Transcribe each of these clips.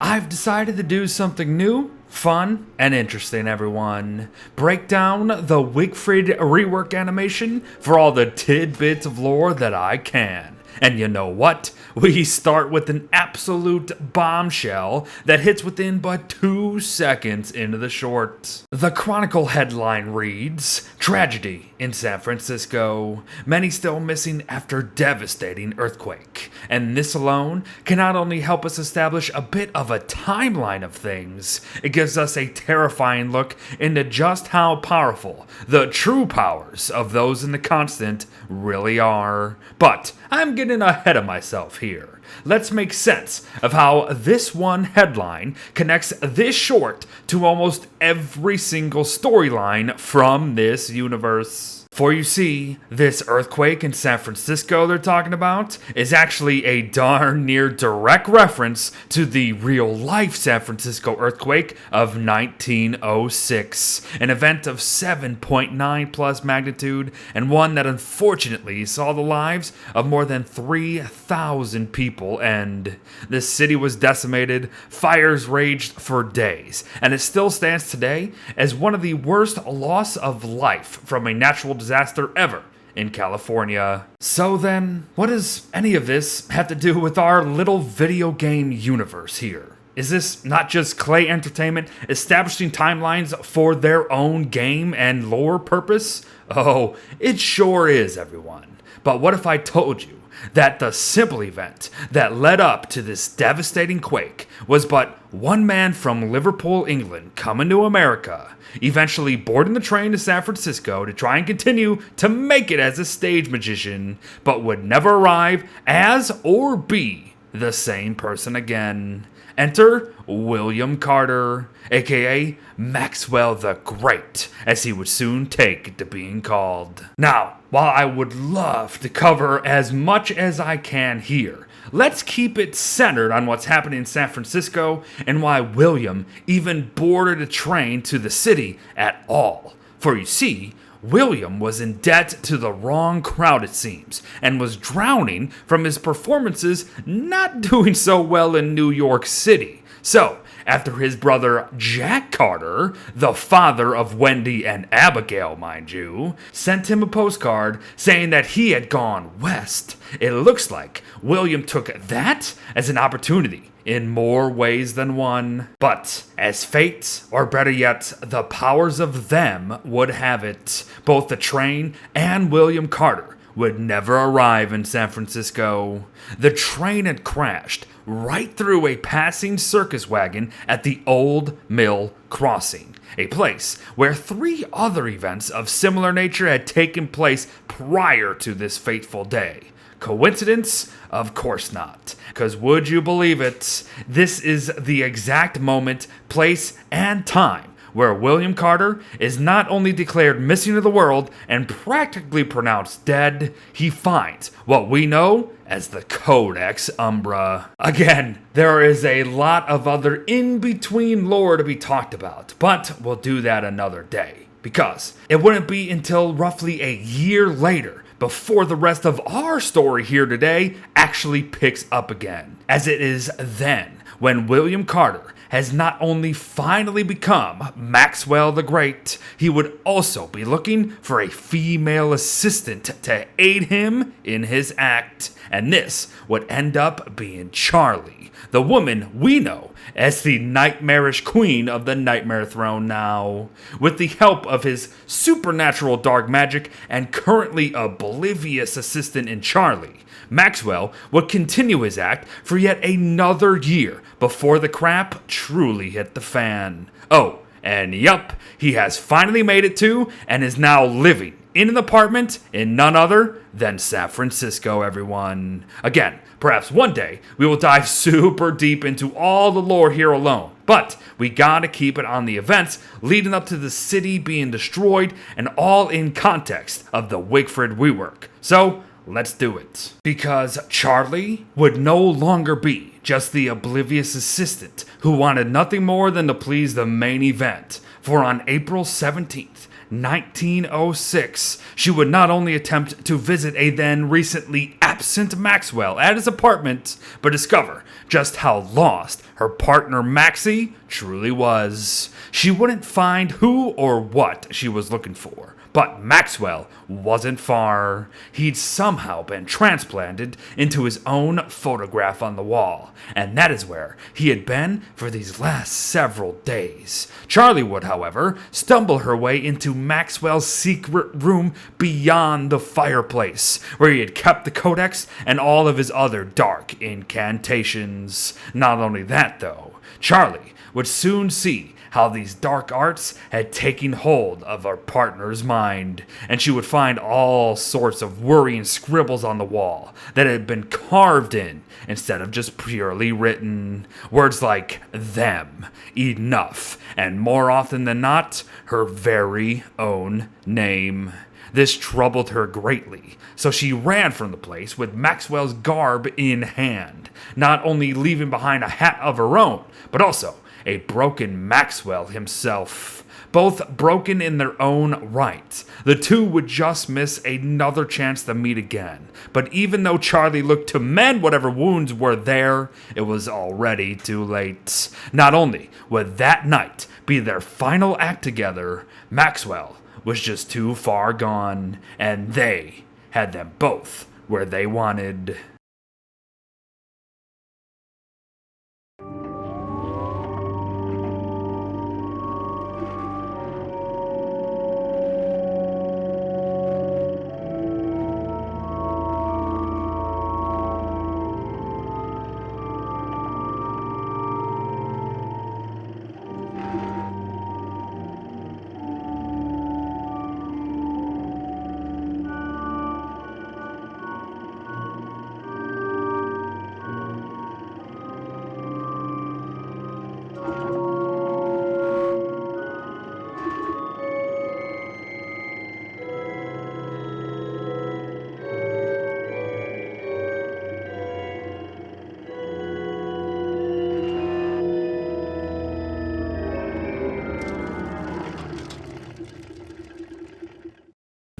I've decided to do something new, fun, and interesting, everyone. Break down the Wigfrid Rework animation for all the tidbits of lore that I can. And you know what? We start with an absolute bombshell that hits within but 2 seconds into the short. The Chronicle headline reads, "Tragedy in San Francisco. Many still missing after devastating earthquake." And this alone can not only help us establish a bit of a timeline of things, it gives us a terrifying look into just how powerful the true powers of those in the constant really are. But I'm getting ahead of myself here. Let's make sense of how this one headline connects this short to almost every single storyline from this universe. For you see, this earthquake in San Francisco they're talking about is actually a darn near direct reference to the real-life San Francisco earthquake of 1906, an event of 7.9 plus magnitude and one that unfortunately saw the lives of more than 3,000 people end. The city was decimated, fires raged for days, and it still stands today as one of the worst loss of life from a natural disaster ever in California. So then, what does any of this have to do with our little video game universe here? Is this not just Clay Entertainment establishing timelines for their own game and lore purpose? Oh, it sure is, everyone. But what if I told you that the simple event that led up to this devastating quake was but one man from Liverpool, England, coming to America, eventually boarding the train to San Francisco to try and continue to make it as a stage magician, but would never arrive as or be the same person again. Enter William Carter, aka Maxwell the Great, as he would soon take to being called. Now, while I would love to cover as much as I can here, let's keep it centered on what's happening in San Francisco and why William even boarded a train to the city at all. For you see, William was in debt to the wrong crowd, it seems, and was drowning from his performances not doing so well in New York City. So, after his brother Jack Carter, the father of Wendy and Abigail, mind you, sent him a postcard saying that he had gone west, it looks like William took that as an opportunity in more ways than one. But as fate, or better yet, the powers of them would have it, both the train and William Carter would never arrive in San Francisco. The train had crashed right through a passing circus wagon at the Old Mill Crossing, a place where 3 other events of similar nature had taken place prior to this fateful day. Coincidence? Of course not. Because would you believe it, this is the exact moment, place, and time where William Carter is not only declared missing of the world and practically pronounced dead, he finds what we know as the Codex Umbra. Again, there is a lot of other in-between lore to be talked about, but we'll do that another day, because it wouldn't be until roughly a year later before the rest of our story here today actually picks up again, as it is then when William Carter has not only finally become Maxwell the Great, he would also be looking for a female assistant to aid him in his act, and this would end up being Charlie, the woman we know as the nightmarish queen of the Nightmare Throne now. With the help of his supernatural dark magic and currently oblivious assistant in Charlie, Maxwell would continue his act for yet another year before the crap truly hit the fan. Oh, and yup, he has finally made it to and is now living in an apartment in none other than San Francisco, everyone. Again, perhaps one day we will dive super deep into all the lore here alone, but we gotta keep it on the events leading up to the city being destroyed and all in context of the Wigfrid Rework. So, let's do it. Because Charlie would no longer be just the oblivious assistant who wanted nothing more than to please the main event. For on April 17th, 1906, she would not only attempt to visit a then recently absent Maxwell at his apartment, but discover just how lost her partner Maxie truly was. She wouldn't find who or what she was looking for. But Maxwell wasn't far. He'd somehow been transplanted into his own photograph on the wall, and that is where he had been for these last several days. Charlie would, however, stumble her way into Maxwell's secret room beyond the fireplace, where he had kept the codex and all of his other dark incantations. Not only that, though, Charlie would soon see how these dark arts had taken hold of her partner's mind, and she would find all sorts of worrying scribbles on the wall that had been carved in instead of just purely written. Words like them, enough, and more often than not, her very own name. This troubled her greatly, so she ran from the place with Maxwell's garb in hand, not only leaving behind a hat of her own, but also a broken Maxwell himself. Both broken in their own right. The two would just miss another chance to meet again. But even though Charlie looked to mend whatever wounds were there, it was already too late. Not only would that night be their final act together, Maxwell was just too far gone, and they had them both where they wanted.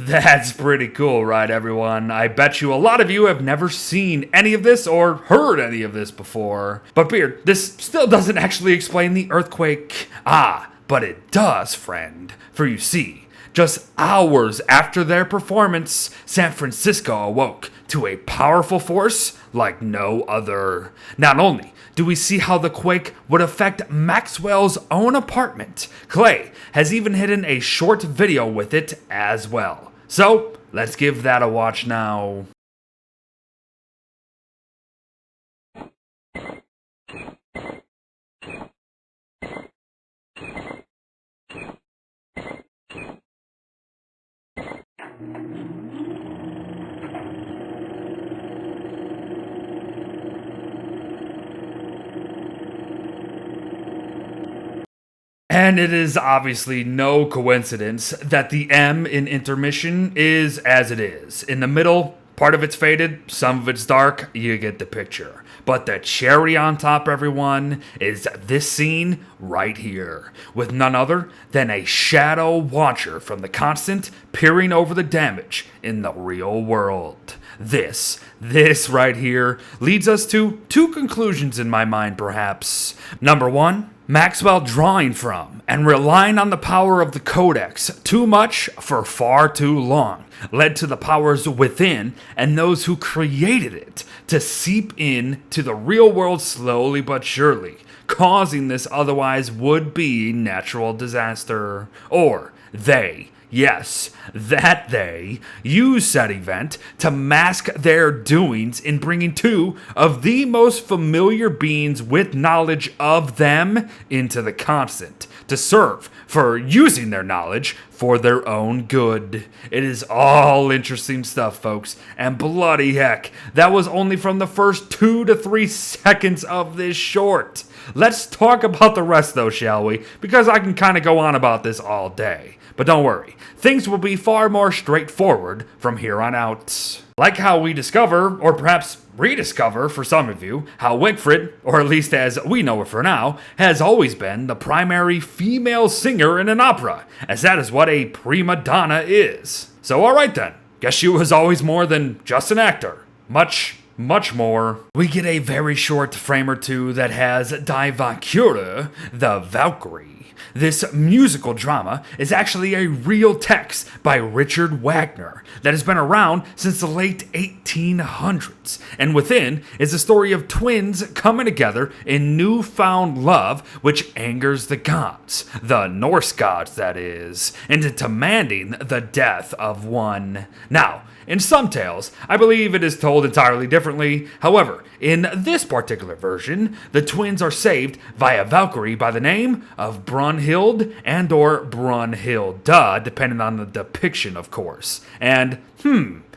That's pretty cool, right, everyone? I bet you a lot of you have never seen any of this or heard any of this before. But Beard, this still doesn't actually explain the earthquake. But it does, friend. For you see, just hours after their performance, San Francisco awoke to a powerful force like no other. Not only do we see how the quake would affect Maxwell's own apartment, Clay has even hidden a short video with it as well. So, let's give that a watch now. And it is obviously no coincidence that the M in intermission is as it is. In the middle, part of it's faded, some of it's dark, you get the picture. But the cherry on top, everyone, is this scene right here, with none other than a shadow watcher from the Constant peering over the damage in the real world. This right here leads us to two conclusions in my mind, perhaps. Number one, Maxwell drawing from and relying on the power of the Codex too much for far too long led to the powers within and those who created it to seep in to the real world slowly but surely, causing this otherwise would-be natural disaster. Or they, yes, that they, use said event to mask their doings in bringing two of the most familiar beings with knowledge of them into the Constant, to serve for using their knowledge for their own good. It is all interesting stuff, folks, and bloody heck, that was only from the first 2 to 3 seconds of this short. Let's talk about the rest, though, shall we? Because I can kind of go on about this all day. But don't worry, things will be far more straightforward from here on out. Like how we discover, or perhaps rediscover for some of you, how Wigfrid, or at least as we know her for now, has always been the primary female singer in an opera, as that is what a prima donna is. So alright then, guess she was always more than just an actor. much more. We get a very short frame or two that has Die Valkyrie, the Valkyrie. This musical drama is actually a real text by Richard Wagner that has been around since the late 1800s. And within is a story of twins coming together in newfound love, which angers the gods, the Norse gods that is, into demanding the death of one. Now, in some tales, I believe it is told entirely differently. However, in this particular version, the twins are saved via Valkyrie by the name of Brunhild and or Brunhilda, depending on the depiction, of course. And,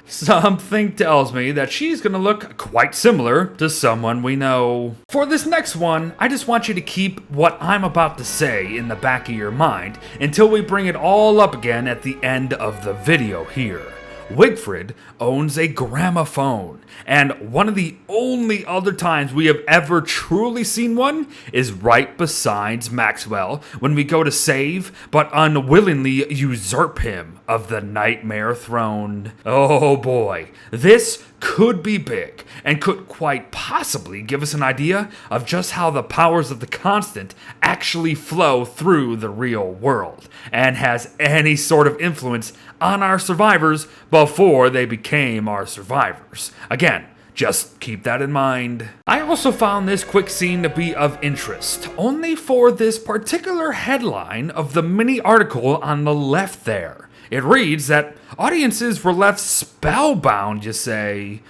something tells me that she's gonna look quite similar to someone we know. For this next one, I just want you to keep what I'm about to say in the back of your mind until we bring it all up again at the end of the video here. Wigfrid owns a gramophone, and one of the only other times we have ever truly seen one is right beside Maxwell when we go to save but unwillingly usurp him of the nightmare throne. Oh boy, this could be big and could quite possibly give us an idea of just how the powers of the constant actually flow through the real world and has any sort of influence on our survivors before they became our survivors. Again, just keep that in mind. I also found this quick scene to be of interest, only for this particular headline of the mini article on the left there. It reads that audiences were left spellbound, you say.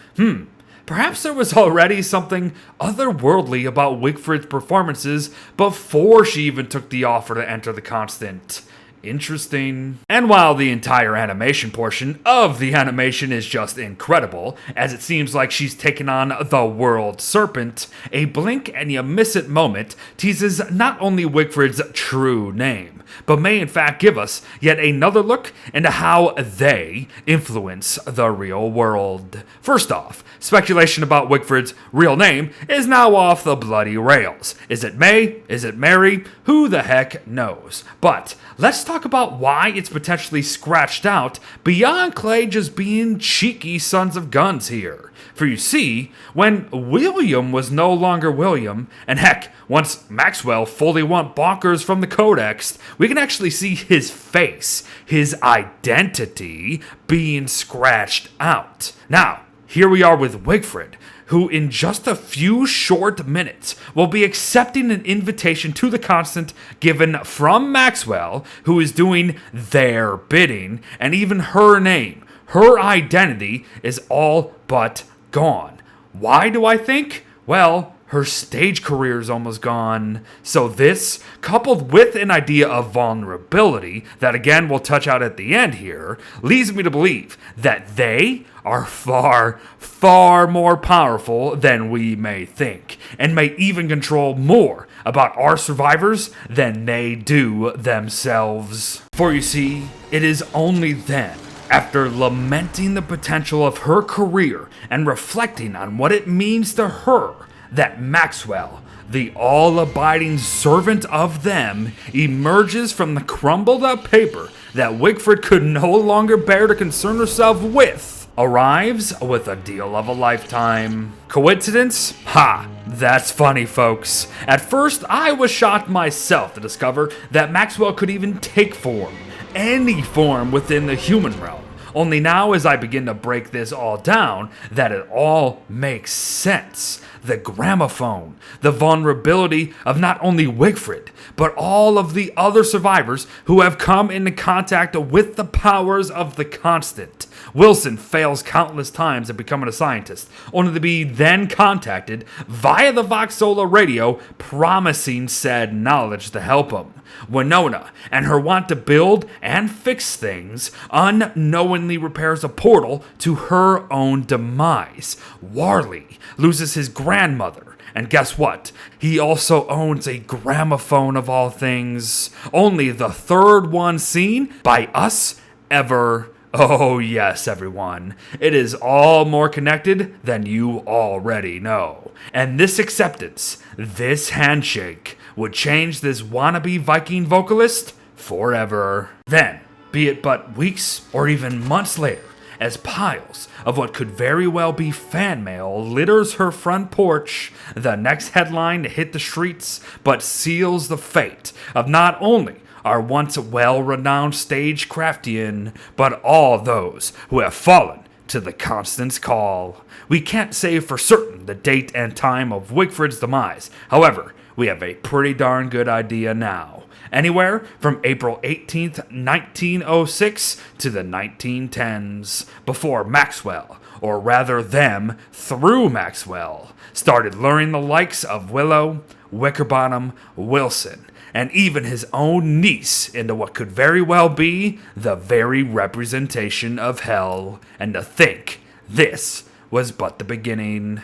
Perhaps there was already something otherworldly about Wigfrid's performances before she even took the offer to enter the constant. Interesting. And while the entire animation portion of the animation is just incredible, as it seems like she's taken on the world serpent, a blink and you miss it moment teases not only Wigfrid's true name, but may in fact give us yet another look into how they influence the real world. First off, speculation about Wigfrid's real name is now off the bloody rails. Is it May? Is it Mary? Who the heck knows? But let's talk about why it's potentially scratched out beyond Clay just being cheeky sons of guns here. For you see, when William was no longer William, and heck, once Maxwell fully went bonkers from the Codex, we can actually see his face, his identity, being scratched out. Now, here we are with Wigfrid, who in just a few short minutes will be accepting an invitation to the constant given from Maxwell, who is doing their bidding, and even her name, her identity is all but gone. Why do I think? Well, her stage career is almost gone. So this, coupled with an idea of vulnerability, that again we'll touch out at the end here, leads me to believe that they are far, far more powerful than we may think, and may even control more about our survivors than they do themselves. For you see, it is only then, after lamenting the potential of her career and reflecting on what it means to her, that Maxwell, the all-abiding servant of them, emerges from the crumbled-up paper that Wigfrid could no longer bear to concern herself with, arrives with a deal of a lifetime. Coincidence? Ha! That's funny, folks. At first, I was shocked myself to discover that Maxwell could even take form, any form within the human realm. Only now, as I begin to break this all down, that it all makes sense. The gramophone, the vulnerability of not only Wigfrid, but all of the other survivors who have come into contact with the powers of the constant. Wilson fails countless times at becoming a scientist, only to be then contacted via the Voxola radio, promising said knowledge to help him. Winona and her want to build and fix things unknowingly repairs a portal to her own demise. Warley loses his grandmother, and guess what? He also owns a gramophone of all things. Only the third one seen by us ever. Oh yes, everyone. It is all more connected than you already know. And this acceptance, this handshake, would change this wannabe Viking vocalist forever. Then, be it but weeks or even months later, as piles of what could very well be fan mail litters her front porch, the next headline to hit the streets but seals the fate of not only our once well-renowned stagecraftian, but all those who have fallen to the Constant's call. We can't say for certain the date and time of Wigfrid's demise. However, we have a pretty darn good idea now. Anywhere from April 18th, 1906 to the 1910s, before Maxwell, or rather them through Maxwell, started luring the likes of Willow, Wickerbottom, Wilson, and even his own niece into what could very well be the very representation of hell. And to think this was but the beginning.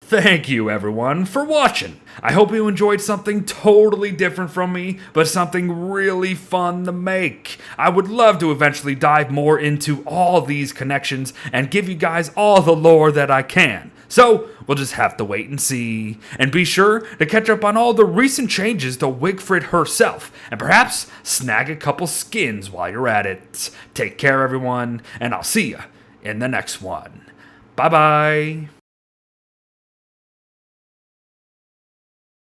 Thank you, everyone, for watching. I hope you enjoyed something totally different from me, but something really fun to make. I would love to eventually dive more into all these connections and give you guys all the lore that I can. So, we'll just have to wait and see. And be sure to catch up on all the recent changes to Wigfrid herself, and perhaps snag a couple skins while you're at it. Take care, everyone, and I'll see you in the next one. Bye-bye.